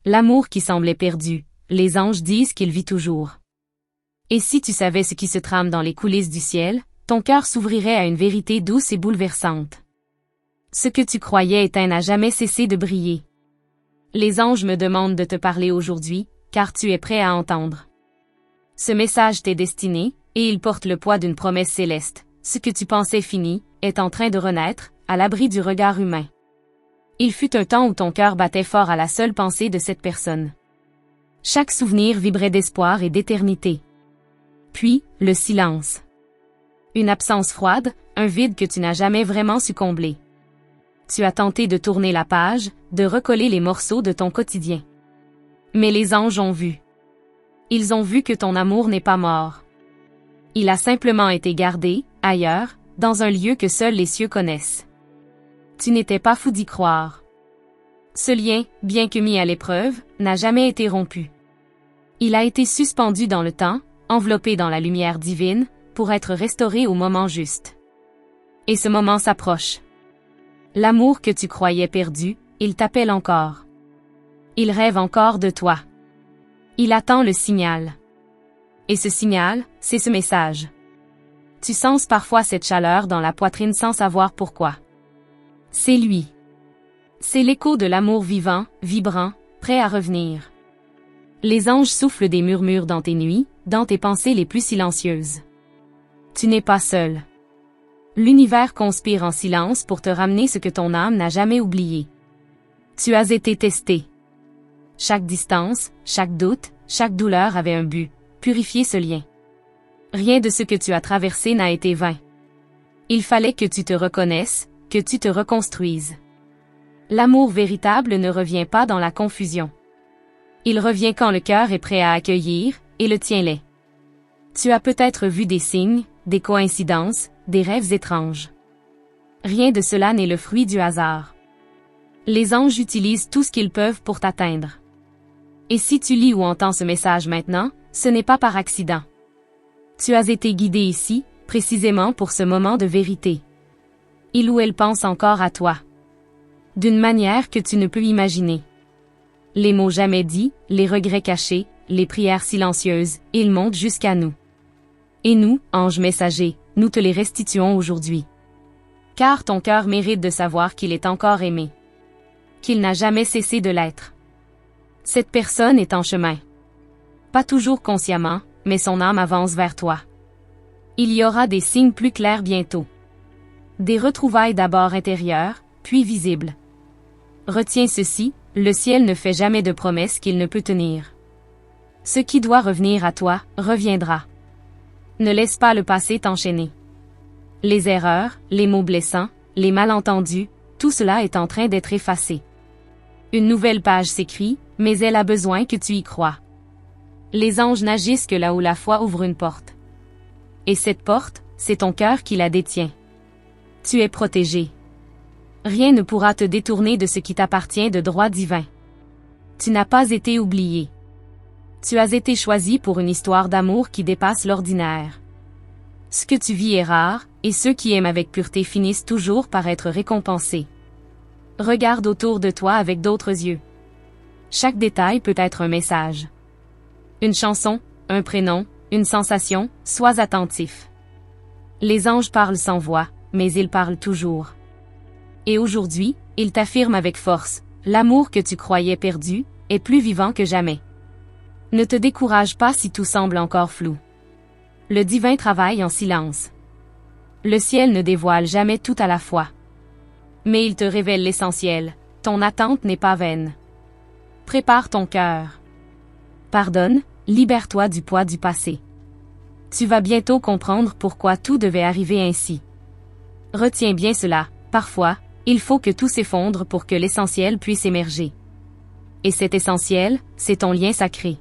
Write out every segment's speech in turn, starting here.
L'amour qui semblait perdu, les anges disent qu'il vit toujours. Et si tu savais ce qui se trame dans les coulisses du ciel, ton cœur s'ouvrirait à une vérité douce et bouleversante. Ce que tu croyais éteint n'a jamais cessé de briller. Les anges me demandent de te parler aujourd'hui, car tu es prêt à entendre. Ce message t'est destiné, et il porte le poids d'une promesse céleste. Ce que tu pensais fini, est en train de renaître, à l'abri du regard humain. Il fut un temps où ton cœur battait fort à la seule pensée de cette personne. Chaque souvenir vibrait d'espoir et d'éternité. Puis, le silence. Une absence froide, un vide que tu n'as jamais vraiment su combler. Tu as tenté de tourner la page, de recoller les morceaux de ton quotidien. Mais les anges ont vu. Ils ont vu que ton amour n'est pas mort. Il a simplement été gardé, ailleurs, dans un lieu que seuls les cieux connaissent. Tu n'étais pas fou d'y croire. Ce lien, bien que mis à l'épreuve, n'a jamais été rompu. Il a été suspendu dans le temps, enveloppé dans la lumière divine, pour être restauré au moment juste. Et ce moment s'approche. L'amour que tu croyais perdu, il t'appelle encore. Il rêve encore de toi. Il attend le signal. Et ce signal, c'est ce message. Tu sens parfois cette chaleur dans la poitrine sans savoir pourquoi. C'est lui. C'est l'écho de l'amour vivant, vibrant, prêt à revenir. Les anges soufflent des murmures dans tes nuits, dans tes pensées les plus silencieuses. Tu n'es pas seul. L'univers conspire en silence pour te ramener ce que ton âme n'a jamais oublié. Tu as été testé. Chaque distance, chaque doute, chaque douleur avait un but, purifier ce lien. Rien de ce que tu as traversé n'a été vain. Il fallait que tu te reconnaisses, que tu te reconstruises. L'amour véritable ne revient pas dans la confusion. Il revient quand le cœur est prêt à accueillir, et le tien l'est. Tu as peut-être vu des signes, des coïncidences, des rêves étranges. Rien de cela n'est le fruit du hasard. Les anges utilisent tout ce qu'ils peuvent pour t'atteindre. Et si tu lis ou entends ce message maintenant, ce n'est pas par accident. Tu as été guidé ici, précisément pour ce moment de vérité. Il ou elle pense encore à toi. D'une manière que tu ne peux imaginer. Les mots jamais dits, les regrets cachés, les prières silencieuses, ils montent jusqu'à nous. Et nous, anges messagers, nous te les restituons aujourd'hui. Car ton cœur mérite de savoir qu'il est encore aimé. Qu'il n'a jamais cessé de l'être. Cette personne est en chemin. Pas toujours consciemment, mais son âme avance vers toi. Il y aura des signes plus clairs bientôt. Des retrouvailles d'abord intérieures, puis visibles. Retiens ceci, le ciel ne fait jamais de promesses qu'il ne peut tenir. Ce qui doit revenir à toi, reviendra. Ne laisse pas le passé t'enchaîner. Les erreurs, les mots blessants, les malentendus, tout cela est en train d'être effacé. Une nouvelle page s'écrit, mais elle a besoin que tu y crois. Les anges n'agissent que là où la foi ouvre une porte. Et cette porte, c'est ton cœur qui la détient. Tu es protégé. Rien ne pourra te détourner de ce qui t'appartient de droit divin. Tu n'as pas été oublié. Tu as été choisi pour une histoire d'amour qui dépasse l'ordinaire. Ce que tu vis est rare, et ceux qui aiment avec pureté finissent toujours par être récompensés. Regarde autour de toi avec d'autres yeux. Chaque détail peut être un message. Une chanson, un prénom, une sensation, sois attentif. Les anges parlent sans voix, mais ils parlent toujours. Et aujourd'hui, ils t'affirment avec force, l'amour que tu croyais perdu, est plus vivant que jamais. Ne te décourage pas si tout semble encore flou. Le divin travaille en silence. Le ciel ne dévoile jamais tout à la fois. Mais il te révèle l'essentiel, ton attente n'est pas vaine. Prépare ton cœur. Pardonne, libère-toi du poids du passé. Tu vas bientôt comprendre pourquoi tout devait arriver ainsi. Retiens bien cela, parfois, il faut que tout s'effondre pour que l'essentiel puisse émerger. Et cet essentiel, c'est ton lien sacré.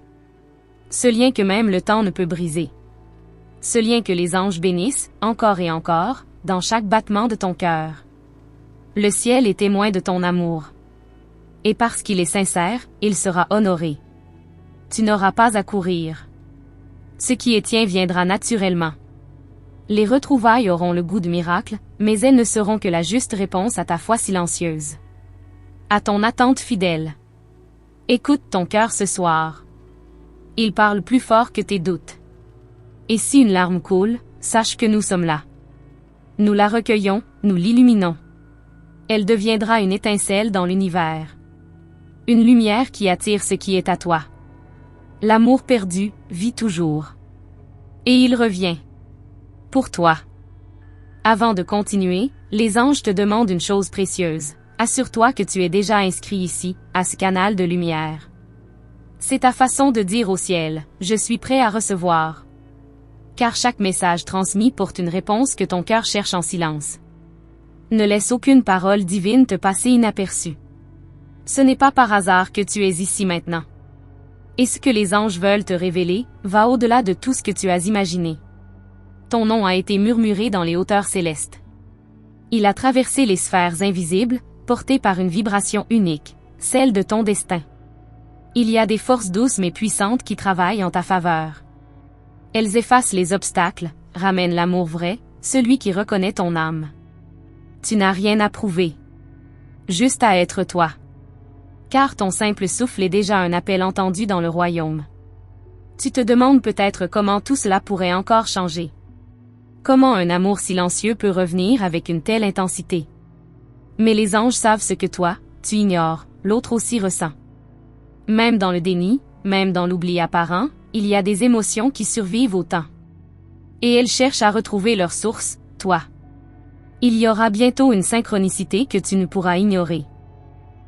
Ce lien que même le temps ne peut briser. Ce lien que les anges bénissent, encore et encore, dans chaque battement de ton cœur. Le ciel est témoin de ton amour. Et parce qu'il est sincère, il sera honoré. Tu n'auras pas à courir. Ce qui est tien viendra naturellement. Les retrouvailles auront le goût de miracle, mais elles ne seront que la juste réponse à ta foi silencieuse. À ton attente fidèle. Écoute ton cœur ce soir. Il parle plus fort que tes doutes. Et si une larme coule, sache que nous sommes là. Nous la recueillons, nous l'illuminons. Elle deviendra une étincelle dans l'univers. Une lumière qui attire ce qui est à toi. L'amour perdu vit toujours. Et il revient. Pour toi. Avant de continuer, les anges te demandent une chose précieuse. Assure-toi que tu es déjà inscrit ici, à ce canal de lumière. C'est ta façon de dire au ciel, je suis prêt à recevoir. Car chaque message transmis porte une réponse que ton cœur cherche en silence. Ne laisse aucune parole divine te passer inaperçue. Ce n'est pas par hasard que tu es ici maintenant. Et ce que les anges veulent te révéler, va au-delà de tout ce que tu as imaginé. Ton nom a été murmuré dans les hauteurs célestes. Il a traversé les sphères invisibles, porté par une vibration unique, celle de ton destin. Il y a des forces douces mais puissantes qui travaillent en ta faveur. Elles effacent les obstacles, ramènent l'amour vrai, celui qui reconnaît ton âme. Tu n'as rien à prouver. Juste à être toi. Car ton simple souffle est déjà un appel entendu dans le royaume. Tu te demandes peut-être comment tout cela pourrait encore changer. Comment un amour silencieux peut revenir avec une telle intensité. Mais les anges savent ce que toi, tu ignores, l'autre aussi ressent. Même dans le déni, même dans l'oubli apparent, il y a des émotions qui survivent au temps. Et elles cherchent à retrouver leur source, toi. Il y aura bientôt une synchronicité que tu ne pourras ignorer.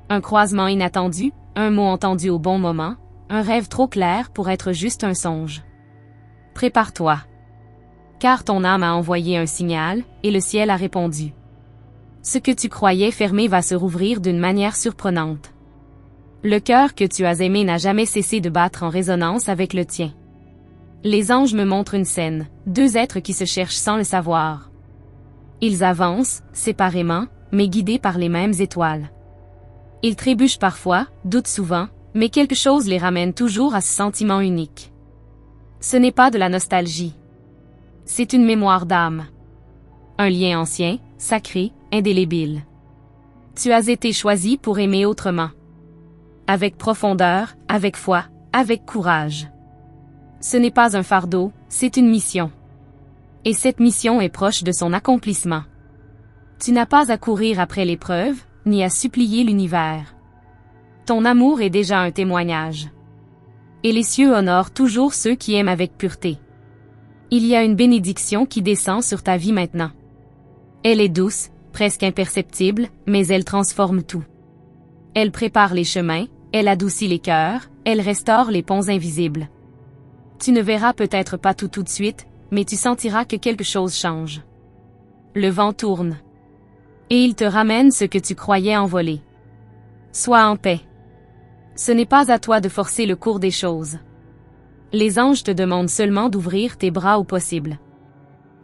Un croisement inattendu, un mot entendu au bon moment, un rêve trop clair pour être juste un songe. Prépare-toi. Car ton âme a envoyé un signal, et le ciel a répondu. Ce que tu croyais fermé va se rouvrir d'une manière surprenante. Le cœur que tu as aimé n'a jamais cessé de battre en résonance avec le tien. Les anges me montrent une scène, deux êtres qui se cherchent sans le savoir. Ils avancent, séparément, mais guidés par les mêmes étoiles. Ils trébuchent parfois, doutent souvent, mais quelque chose les ramène toujours à ce sentiment unique. Ce n'est pas de la nostalgie. C'est une mémoire d'âme. Un lien ancien, sacré, indélébile. Tu as été choisi pour aimer autrement. Avec profondeur, avec foi, avec courage. Ce n'est pas un fardeau, c'est une mission. Et cette mission est proche de son accomplissement. Tu n'as pas à courir après l'épreuve, ni à supplier l'univers. Ton amour est déjà un témoignage. Et les cieux honorent toujours ceux qui aiment avec pureté. Il y a une bénédiction qui descend sur ta vie maintenant. Elle est douce, presque imperceptible, mais elle transforme tout. Elle prépare les chemins, elle adoucit les cœurs, elle restaure les ponts invisibles. Tu ne verras peut-être pas tout de suite, mais tu sentiras que quelque chose change. Le vent tourne. Et il te ramène ce que tu croyais envoler. Sois en paix. Ce n'est pas à toi de forcer le cours des choses. Les anges te demandent seulement d'ouvrir tes bras au possible.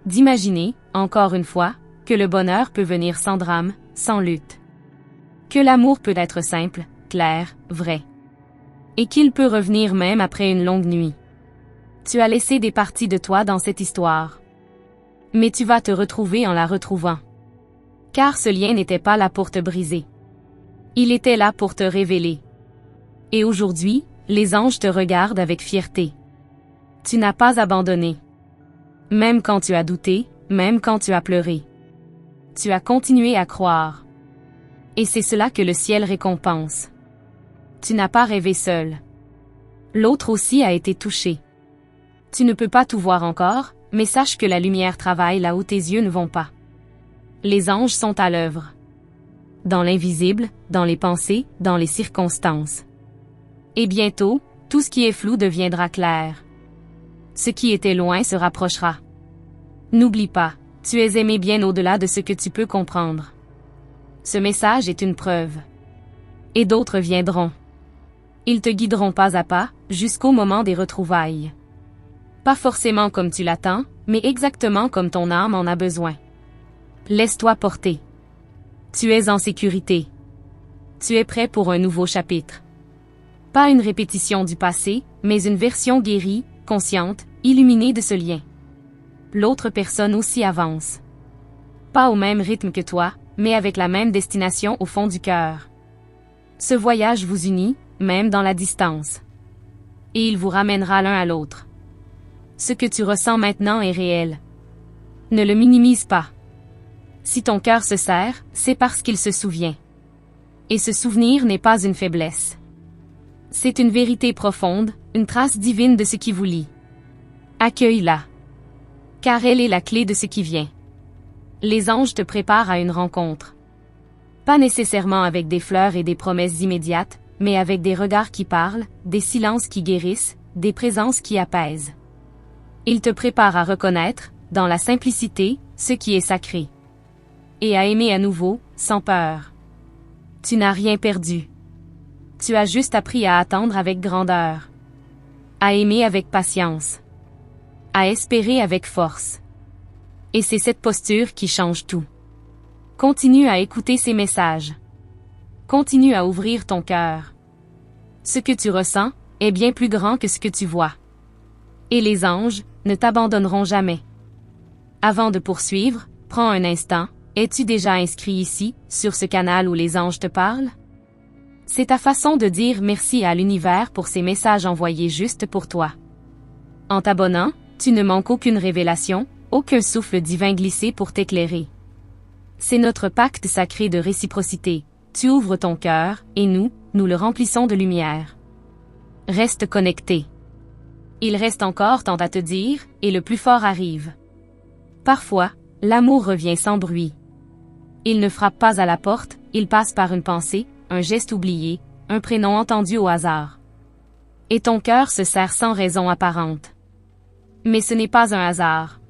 D'imaginer, encore une fois, que le bonheur peut venir sans drame, sans lutte. Que l'amour peut être simple, clair, vrai. Et qu'il peut revenir même après une longue nuit. Tu as laissé des parties de toi dans cette histoire. Mais tu vas te retrouver en la retrouvant. Car ce lien n'était pas là pour te briser. Il était là pour te révéler. Et aujourd'hui, les anges te regardent avec fierté. Tu n'as pas abandonné. Même quand tu as douté, même quand tu as pleuré. Tu as continué à croire. Et c'est cela que le ciel récompense. Tu n'as pas rêvé seul. L'autre aussi a été touché. Tu ne peux pas tout voir encore, mais sache que la lumière travaille là où tes yeux ne vont pas. Les anges sont à l'œuvre. Dans l'invisible, dans les pensées, dans les circonstances. Et bientôt, tout ce qui est flou deviendra clair. Ce qui était loin se rapprochera. N'oublie pas, tu es aimé bien au-delà de ce que tu peux comprendre. Ce message est une preuve. Et d'autres viendront. Ils te guideront pas à pas, jusqu'au moment des retrouvailles. Pas forcément comme tu l'attends, mais exactement comme ton âme en a besoin. Laisse-toi porter. Tu es en sécurité. Tu es prêt pour un nouveau chapitre. Pas une répétition du passé, mais une version guérie, consciente, illuminée de ce lien. L'autre personne aussi avance. Pas au même rythme que toi, mais avec la même destination au fond du cœur. Ce voyage vous unit, même dans la distance. Et il vous ramènera l'un à l'autre. Ce que tu ressens maintenant est réel. Ne le minimise pas. Si ton cœur se serre, c'est parce qu'il se souvient. Et ce souvenir n'est pas une faiblesse. C'est une vérité profonde, une trace divine de ce qui vous lie. Accueille-la. Car elle est la clé de ce qui vient. Les anges te préparent à une rencontre. Pas nécessairement avec des fleurs et des promesses immédiates, mais avec des regards qui parlent, des silences qui guérissent, des présences qui apaisent. Ils te préparent à reconnaître, dans la simplicité, ce qui est sacré. Et à aimer à nouveau, sans peur. Tu n'as rien perdu. Tu as juste appris à attendre avec grandeur. À aimer avec patience. À espérer avec force. Et c'est cette posture qui change tout. Continue à écouter ces messages. Continue à ouvrir ton cœur. Ce que tu ressens est bien plus grand que ce que tu vois. Et les anges ne t'abandonneront jamais. Avant de poursuivre, prends un instant. Es-tu déjà inscrit ici, sur ce canal où les anges te parlent? C'est ta façon de dire merci à l'univers pour ces messages envoyés juste pour toi. En t'abonnant, tu ne manques aucune révélation, aucun souffle divin glissé pour t'éclairer. C'est notre pacte sacré de réciprocité. Tu ouvres ton cœur, et nous le remplissons de lumière. Reste connecté. Il reste encore tant à te dire, et le plus fort arrive. Parfois, l'amour revient sans bruit. Il ne frappe pas à la porte, il passe par une pensée, un geste oublié, un prénom entendu au hasard. Et ton cœur se serre sans raison apparente. Mais ce n'est pas un hasard.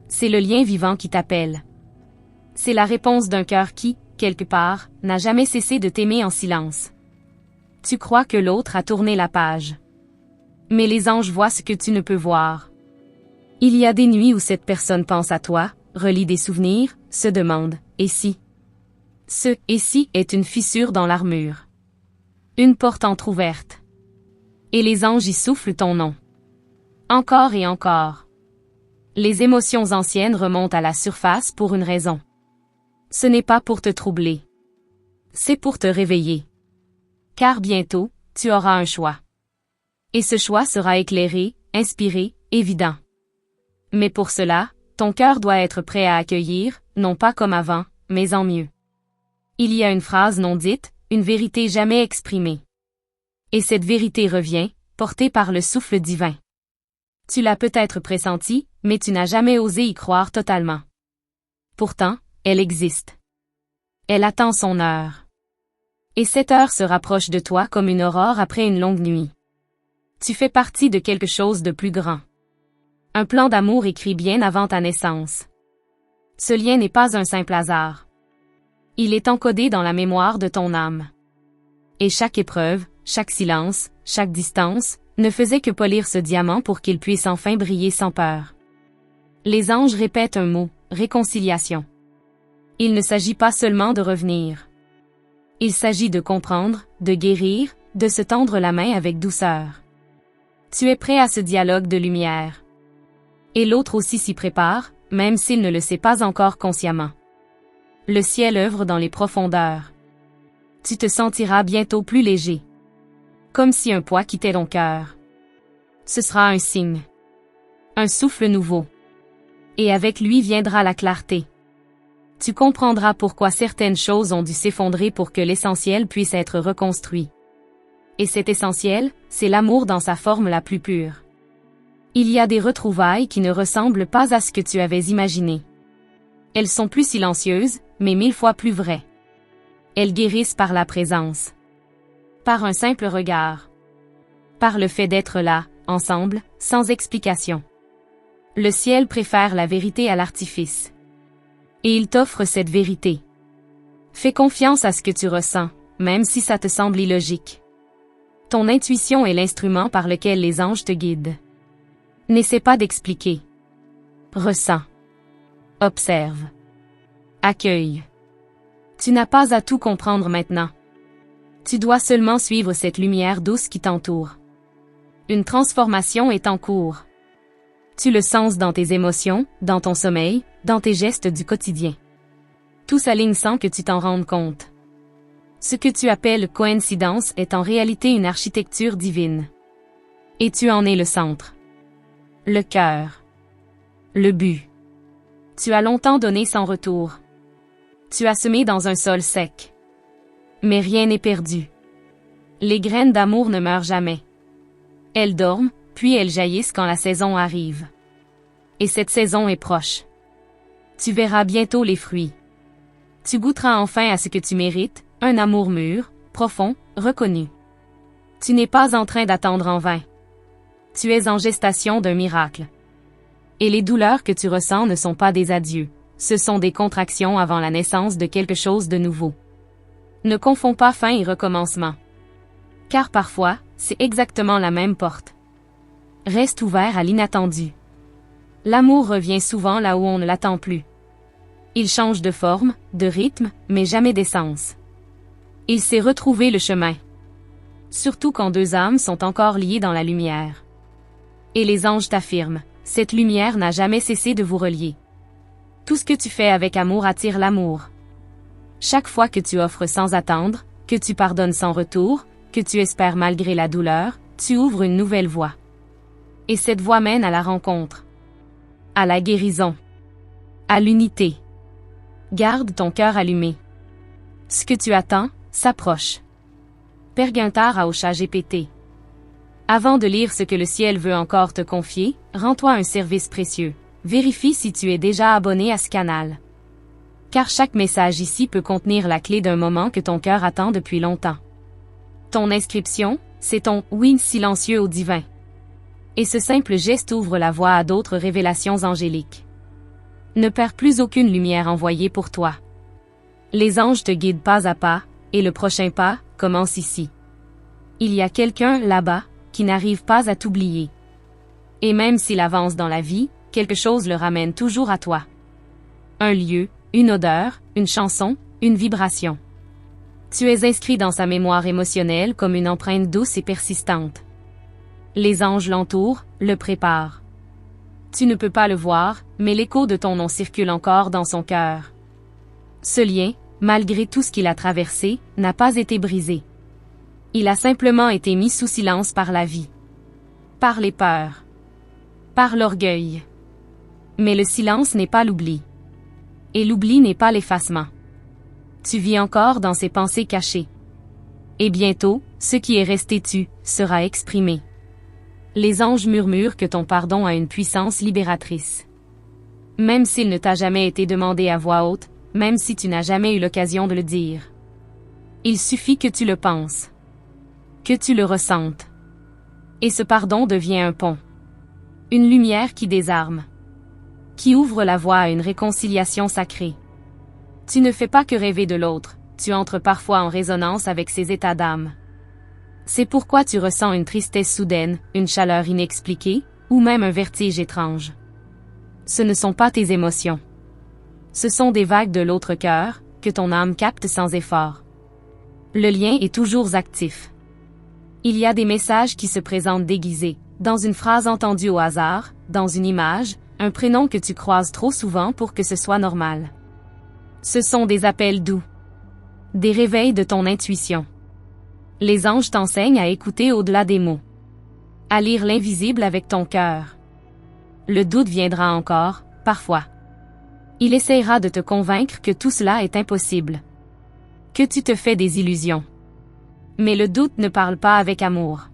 C'est le lien vivant qui t'appelle. C'est la réponse d'un cœur qui, quelque part, n'a jamais cessé de t'aimer en silence. Tu crois que l'autre a tourné la page. Mais les anges voient ce que tu ne peux voir. Il y a des nuits où cette personne pense à toi, relit des souvenirs, se demande « et si ?» Ce « et si » est une fissure dans l'armure. Une porte entr'ouverte. Et les anges y soufflent ton nom. Encore et encore. Les émotions anciennes remontent à la surface pour une raison. Ce n'est pas pour te troubler. C'est pour te réveiller. Car bientôt, tu auras un choix. Et ce choix sera éclairé, inspiré, évident. Mais pour cela, ton cœur doit être prêt à accueillir, non pas comme avant, mais en mieux. Il y a une phrase non dite, une vérité jamais exprimée. Et cette vérité revient, portée par le souffle divin. Tu l'as peut-être pressentie, mais tu n'as jamais osé y croire totalement. Pourtant, elle existe. Elle attend son heure. Et cette heure se rapproche de toi comme une aurore après une longue nuit. Tu fais partie de quelque chose de plus grand. Un plan d'amour écrit bien avant ta naissance. Ce lien n'est pas un simple hasard. Il est encodé dans la mémoire de ton âme. Et chaque épreuve, chaque silence, chaque distance, ne faisait que polir ce diamant pour qu'il puisse enfin briller sans peur. Les anges répètent un mot, réconciliation. Il ne s'agit pas seulement de revenir. Il s'agit de comprendre, de guérir, de se tendre la main avec douceur. Tu es prêt à ce dialogue de lumière. Et l'autre aussi s'y prépare, même s'il ne le sait pas encore consciemment. Le ciel œuvre dans les profondeurs. Tu te sentiras bientôt plus léger. Comme si un poids quittait ton cœur. Ce sera un signe. Un souffle nouveau. Et avec lui viendra la clarté. Tu comprendras pourquoi certaines choses ont dû s'effondrer pour que l'essentiel puisse être reconstruit. Et cet essentiel, c'est l'amour dans sa forme la plus pure. Il y a des retrouvailles qui ne ressemblent pas à ce que tu avais imaginé. Elles sont plus silencieuses, mais 1000 fois plus vraies. Elles guérissent par la présence. Par un simple regard. Par le fait d'être là, ensemble, sans explication. Le ciel préfère la vérité à l'artifice. Et il t'offre cette vérité. Fais confiance à ce que tu ressens, même si ça te semble illogique. Ton intuition est l'instrument par lequel les anges te guident. N'essaie pas d'expliquer. Ressens. Observe. Accueille. Tu n'as pas à tout comprendre maintenant. Tu dois seulement suivre cette lumière douce qui t'entoure. Une transformation est en cours. Tu le sens dans tes émotions, dans ton sommeil, dans tes gestes du quotidien. Tout s'aligne sans que tu t'en rendes compte. Ce que tu appelles coïncidence est en réalité une architecture divine. Et tu en es le centre. Le cœur. Le but. Tu as longtemps donné sans retour. Tu as semé dans un sol sec. Mais rien n'est perdu. Les graines d'amour ne meurent jamais. Elles dorment, puis elles jaillissent quand la saison arrive. Et cette saison est proche. Tu verras bientôt les fruits. Tu goûteras enfin à ce que tu mérites, un amour mûr, profond, reconnu. Tu n'es pas en train d'attendre en vain. Tu es en gestation d'un miracle. Et les douleurs que tu ressens ne sont pas des adieux, ce sont des contractions avant la naissance de quelque chose de nouveau. Ne confonds pas fin et recommencement. Car parfois, c'est exactement la même porte. Reste ouvert à l'inattendu. L'amour revient souvent là où on ne l'attend plus. Il change de forme, de rythme, mais jamais d'essence. Il sait retrouver le chemin. Surtout quand deux âmes sont encore liées dans la lumière. Et les anges t'affirment, cette lumière n'a jamais cessé de vous relier. Tout ce que tu fais avec amour attire l'amour. Chaque fois que tu offres sans attendre, que tu pardonnes sans retour, que tu espères malgré la douleur, tu ouvres une nouvelle voie. Et cette voie mène à la rencontre. À la guérison. À l'unité. Garde ton cœur allumé. Ce que tu attends, s'approche. Père Guintard a au chat GPT. Avant de lire ce que le ciel veut encore te confier, rends-toi un service précieux. Vérifie si tu es déjà abonné à ce canal. Car chaque message ici peut contenir la clé d'un moment que ton cœur attend depuis longtemps. Ton inscription, c'est ton « oui » silencieux au divin. Et ce simple geste ouvre la voie à d'autres révélations angéliques. Ne perds plus aucune lumière envoyée pour toi. Les anges te guident pas à pas, et le prochain pas commence ici. Il y a quelqu'un là-bas qui n'arrive pas à t'oublier. Et même s'il avance dans la vie, quelque chose le ramène toujours à toi. Un lieu, une odeur, une chanson, une vibration. Tu es inscrit dans sa mémoire émotionnelle comme une empreinte douce et persistante. Les anges l'entourent, le préparent. Tu ne peux pas le voir, mais l'écho de ton nom circule encore dans son cœur. Ce lien, malgré tout ce qu'il a traversé, n'a pas été brisé. Il a simplement été mis sous silence par la vie. Par les peurs. Par l'orgueil. Mais le silence n'est pas l'oubli. Et l'oubli n'est pas l'effacement. Tu vis encore dans ces pensées cachées. Et bientôt, ce qui est resté sera exprimé. Les anges murmurent que ton pardon a une puissance libératrice. Même s'il ne t'a jamais été demandé à voix haute, même si tu n'as jamais eu l'occasion de le dire. Il suffit que tu le penses. Que tu le ressentes. Et ce pardon devient un pont. Une lumière qui désarme. Qui ouvre la voie à une réconciliation sacrée. Tu ne fais pas que rêver de l'autre, tu entres parfois en résonance avec ses états d'âme. C'est pourquoi tu ressens une tristesse soudaine, une chaleur inexpliquée, ou même un vertige étrange. Ce ne sont pas tes émotions. Ce sont des vagues de l'autre cœur, que ton âme capte sans effort. Le lien est toujours actif. Il y a des messages qui se présentent déguisés, dans une phrase entendue au hasard, dans une image, un prénom que tu croises trop souvent pour que ce soit normal. Ce sont des appels doux. Des réveils de ton intuition. Les anges t'enseignent à écouter au-delà des mots. À lire l'invisible avec ton cœur. Le doute viendra encore, parfois. Il essaiera de te convaincre que tout cela est impossible. Que tu te fais des illusions. Mais le doute ne parle pas avec amour.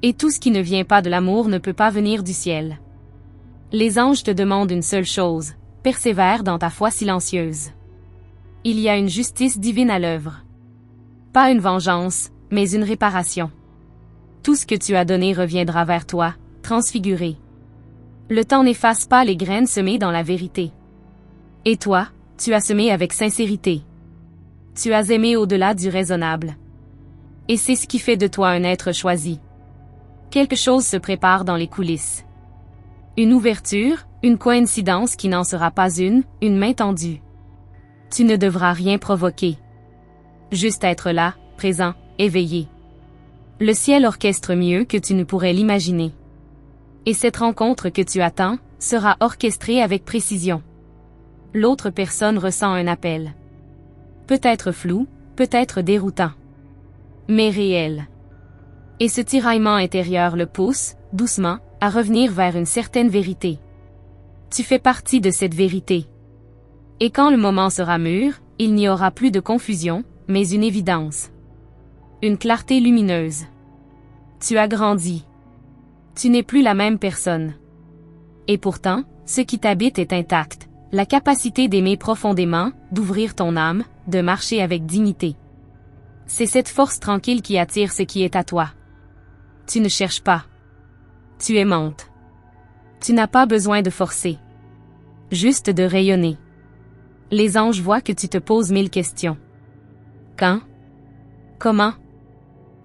Et tout ce qui ne vient pas de l'amour ne peut pas venir du ciel. Les anges te demandent une seule chose, persévère dans ta foi silencieuse. Il y a une justice divine à l'œuvre. Pas une vengeance, mais une réparation. Tout ce que tu as donné reviendra vers toi, transfiguré. Le temps n'efface pas les graines semées dans la vérité. Et toi, tu as semé avec sincérité. Tu as aimé au-delà du raisonnable. Et c'est ce qui fait de toi un être choisi. Quelque chose se prépare dans les coulisses. Une ouverture, une coïncidence qui n'en sera pas une main tendue. Tu ne devras rien provoquer. Juste être là, présent, éveillé. Le ciel orchestre mieux que tu ne pourrais l'imaginer. Et cette rencontre que tu attends, sera orchestrée avec précision. L'autre personne ressent un appel. Peut-être flou, peut être déroutant, mais réel. Et ce tiraillement intérieur le pousse, doucement, à revenir vers une certaine vérité. Tu fais partie de cette vérité. Et quand le moment sera mûr, il n'y aura plus de confusion, mais une évidence. Une clarté lumineuse. Tu as grandi. Tu n'es plus la même personne. Et pourtant, ce qui t'habite est intact. La capacité d'aimer profondément, d'ouvrir ton âme, de marcher avec dignité. C'est cette force tranquille qui attire ce qui est à toi. Tu ne cherches pas. Tu aimantes. Tu n'as pas besoin de forcer. Juste de rayonner. Les anges voient que tu te poses 1000 questions. Quand? Comment?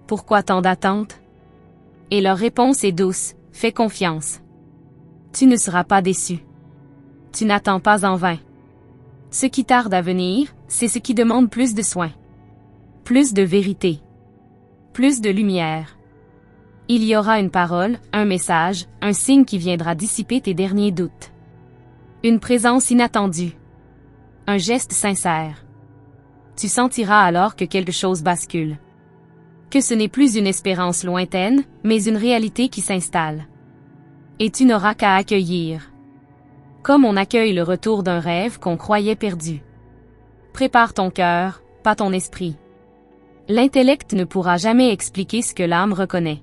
Pourquoi tant d'attente? Et leur réponse est douce, fais confiance. Tu ne seras pas déçu. Tu n'attends pas en vain. Ce qui tarde à venir, c'est ce qui demande plus de soin. Plus de vérité. Plus de lumière. Il y aura une parole, un message, un signe qui viendra dissiper tes derniers doutes. Une présence inattendue. Un geste sincère. Tu sentiras alors que quelque chose bascule. Que ce n'est plus une espérance lointaine, mais une réalité qui s'installe. Et tu n'auras qu'à accueillir. Comme on accueille le retour d'un rêve qu'on croyait perdu. Prépare ton cœur, pas ton esprit. L'intellect ne pourra jamais expliquer ce que l'âme reconnaît.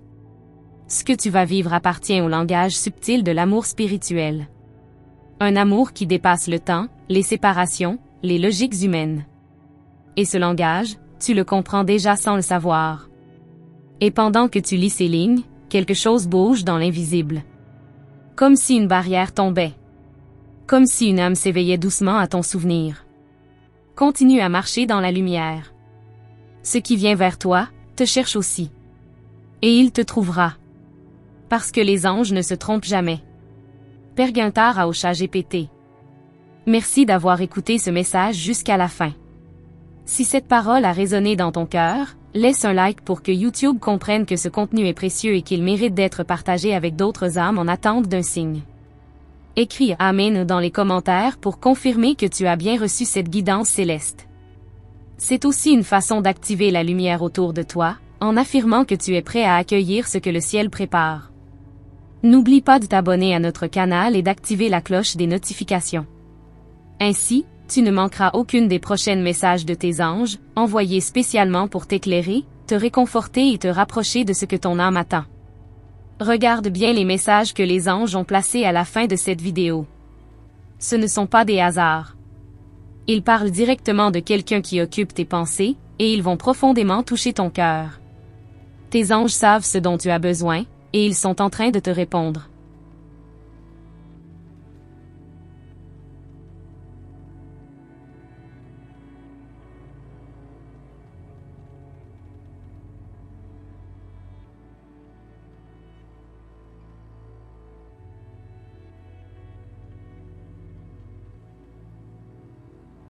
Ce que tu vas vivre appartient au langage subtil de l'amour spirituel. Un amour qui dépasse le temps, les séparations, les logiques humaines. Et ce langage, tu le comprends déjà sans le savoir. Et pendant que tu lis ces lignes, quelque chose bouge dans l'invisible. Comme si une barrière tombait. Comme si une âme s'éveillait doucement à ton souvenir. Continue à marcher dans la lumière. Ce qui vient vers toi, te cherche aussi. Et il te trouvera. Parce que les anges ne se trompent jamais. Père Guintard à ChatGPT. Merci d'avoir écouté ce message jusqu'à la fin. Si cette parole a résonné dans ton cœur, laisse un like pour que YouTube comprenne que ce contenu est précieux et qu'il mérite d'être partagé avec d'autres âmes en attente d'un signe. Écris Amen dans les commentaires pour confirmer que tu as bien reçu cette guidance céleste. C'est aussi une façon d'activer la lumière autour de toi, en affirmant que tu es prêt à accueillir ce que le ciel prépare. N'oublie pas de t'abonner à notre canal et d'activer la cloche des notifications. Ainsi, tu ne manqueras aucune des prochains messages de tes anges, envoyés spécialement pour t'éclairer, te réconforter et te rapprocher de ce que ton âme attend. Regarde bien les messages que les anges ont placés à la fin de cette vidéo. Ce ne sont pas des hasards. Ils parlent directement de quelqu'un qui occupe tes pensées, et ils vont profondément toucher ton cœur. Tes anges savent ce dont tu as besoin, et ils sont en train de te répondre.